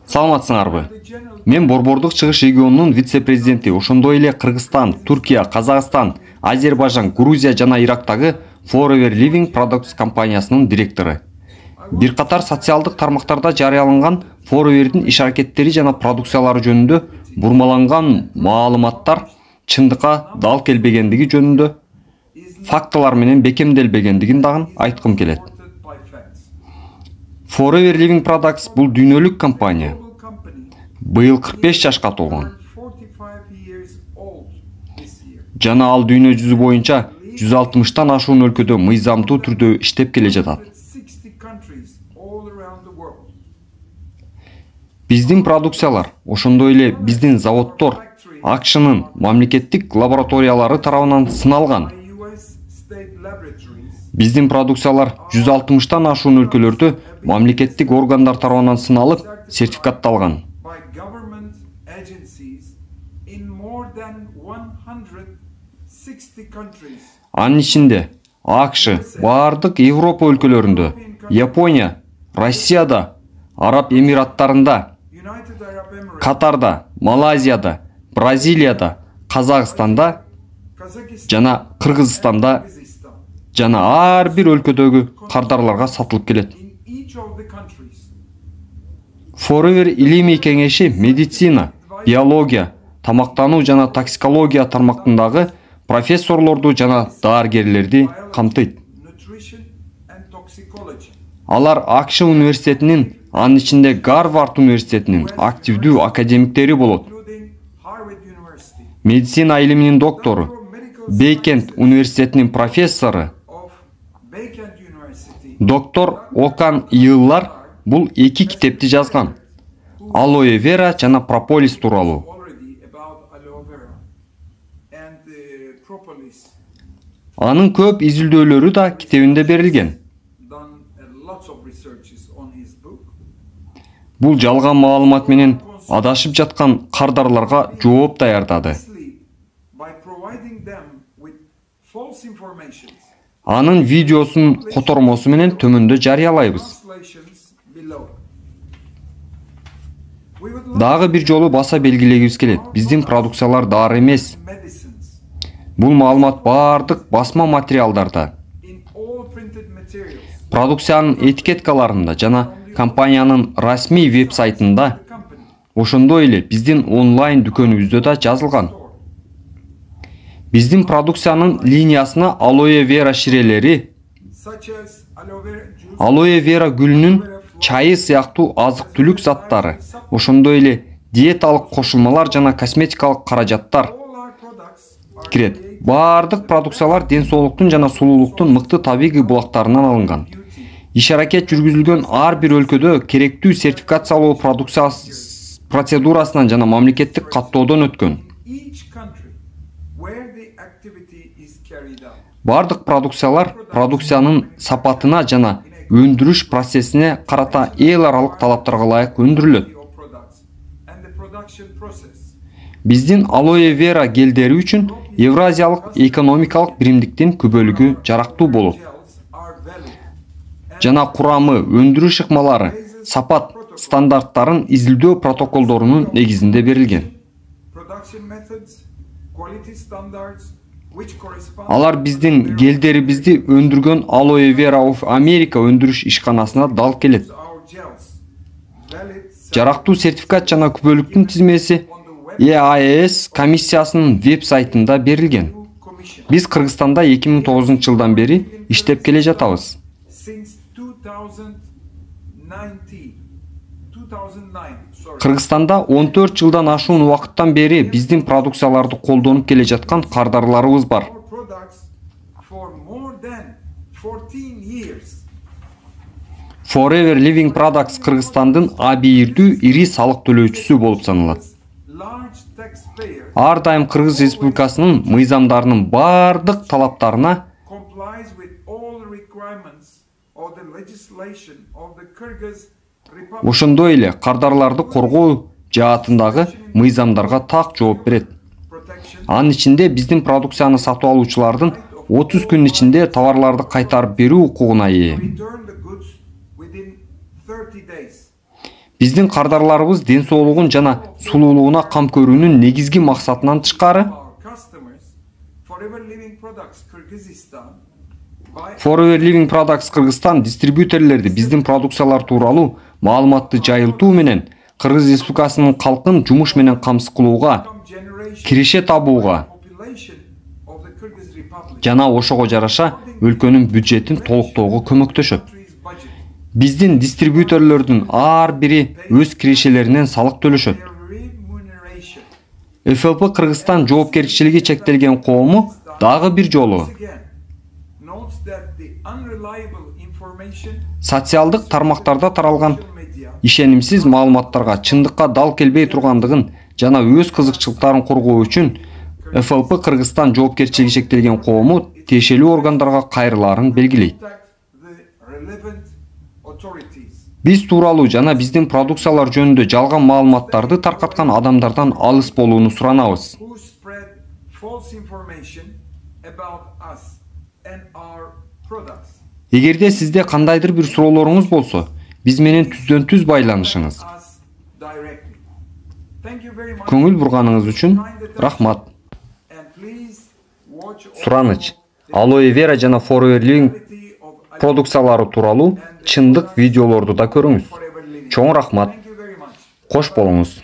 Саламатсыңарбы? Мен Борбордук Чыгыш регионунун вице-президенти, ошондой эле Кыргызстан, Түркия, Казакстан, Азербайжан, Грузия жана Ирактагы Forever Living Products компаниясынын директору. Бир катар социалдык тармактарда жарыяланган Forever'дин иш-аракеттери жана продукциялары жөнүндө бурмаланган маалыматтар чындыкка дал келбегендиги жөнүндө фактылар менен бекемделбегендигин дагы айткым келет. Forever Living Products бул дүйнөлүк компания. Быйыл 45 жашка толгон. Жана ал дүйнө жүзү боюнча 160тан ашуун өлкөдө мыйзамдуу түрдө иштеп келе жатат. Биздин продукциялар, ошондой эле биздин заводдор АКШнын мамлекеттик лабораториялары тарабынан сыналган. Биздин продукциялар 160тан ашуун өлкөлөрдө мамлекеттик органдар тарабынан сыналып, сертификатталган. Анын ичинде АКШ бардык Европа өлкөлөрүндө, Япония, Россияда, Араб Эмираттарында, Катарда, Малайзияда, Бразилияда, Казакстанда жана Кыргызстанда жана ар бир өлкөдөгү кардарларга сатылып келет. Forever илимий кеңеши медицина, биология, тамактануу жана токсикология тармактындагы профессорлорду жана дааргерлерди камтыйт. Алар АКШ университетинин, анын ичинде Гарвард университетинин активдүү академиктери болот. Медицина илиминин доктору, Бейкент университетинин профессору, доктор Окан Йыллар бул 2 китепти жазган. Алоэ вера жана прополис тууралуу. Анын көп изилдөөлөрү да китебинде берилген. Бул жалган маалымат менен адашып жаткан кардарларга жооп даярдады. Анын видеосун котормосу менен төмөндө жарыялайбыз. Дагы бир жолу баса белгилегибиз келет. Биздин продукциялар дары эмес. Бул маалымат бардык басма материалдарда, продукциянын этикеткаларында жана компаниянын расмий веб-сайтында, ошондой эле биздин онлайн дүкөнүбүздө да жазылган. Биздин продукциянын линиясына алоэ вера ширелери, алоэ вера гүлүнүн чайы сыяктуу азык-түлүк заттары, ошондой эле диеталык кошулмалар жана косметикалык каражаттар кирет. Бардык продукциялар ден соолуктун жана сулуулуктун мыкты табигый булактарынан алынган. Иш-аракет жүргүзүлгөн ар бир өлкөдө керектүү сертификациялоо процедурасынан жана мамлекеттик каттоодон өткөн. Бардык продукциялар продукциянын сапатына жана өндүрүш процессине карата эл аралык талаптарга ылайык өндүрүлөт. Биздин алоэ вера гелдери үчүн Евразиялык экономикалык биримдиктин күбөлүгү жарактуу болот. Жана курамы, өндүрүш ыкмалары, сапат стандарттарын изилдөө протоколдорунун негизинде берилген. Алар биздин гелдерибизди өндүргөн Aloe Vera of America өндүрүш ишканасына дал келет. Жарактуу сертификат жана күбөлүктүн тизмеси EAS комиссиясынын веб-сайтында берилген. Биз Кыргызстанда 2009-жылдан бери иштеп келе жатабыз. Кыргызстанда 14 жылдан ашуун убакыттан бери биздин продукцияларды колдонуп келе жаткан кардарларыбыз бар. Forever Living Products Кыргызстандын абийирдүү ири салык төлөөчүсү болуп саналат. Ар дайым Кыргыз Республикасынын мыйзамдарынын бардык талаптарына ошондой эле кардарларды коргоо жаатындагы мыйзамдарга так жооп берет. Анын ичинде биздин продукцияны сатып алуучулардын 30 күн ичинде товарларды кайтарып берүү укугуна ээ. Биздин кардарларыбыз ден соолугун жана сулуулугуна кам көрүүнүн негизги максатынан тышкары Forever Living Products Кыргызстан дистрибьюторлерди биздин продукциялар тууралуу маалыматты жайылтуу менен Кыргыз Республикасынын калкын жумуш менен камсыз кылууга, киреше табууга жана ошого жараша өлкөнүн бюджетин толуктоого көмөктөшөт. Биздин дистрибьюторлордун ар бири өз кирешелеринен салык төлөшөт. ФЛП Кыргызстан жоопкерчилиги чектелген коому дагы бир жолу социалдык тармактарда таралган ишенимсиз маалыматтарга чындыкка дал келбей тургандыгын жана өз кызыкчылыктарын коргоо үчүн ФЛП Кыргызстан жоопкерчилиги чектелген коому тиешелүү органдарга кайрылаарын белгилейт. Биз тууралуу жана биздин продукциялар жөнүндө жалган маалыматтарды таркаткан адамдардан алыс болууну суранабыз. Эгерде сизде кандайдыр бир суроолоруңуз болсо, биз менен түздөн-түз байланышыңыз. Көңүл бурганыңыз үчүн рахмат. Сураныч: Aloe Vera жана Forever Living продукциялары тууралуу чындык видеолорду да көрүңүз. Чоң рахмат. Кош болуңуз.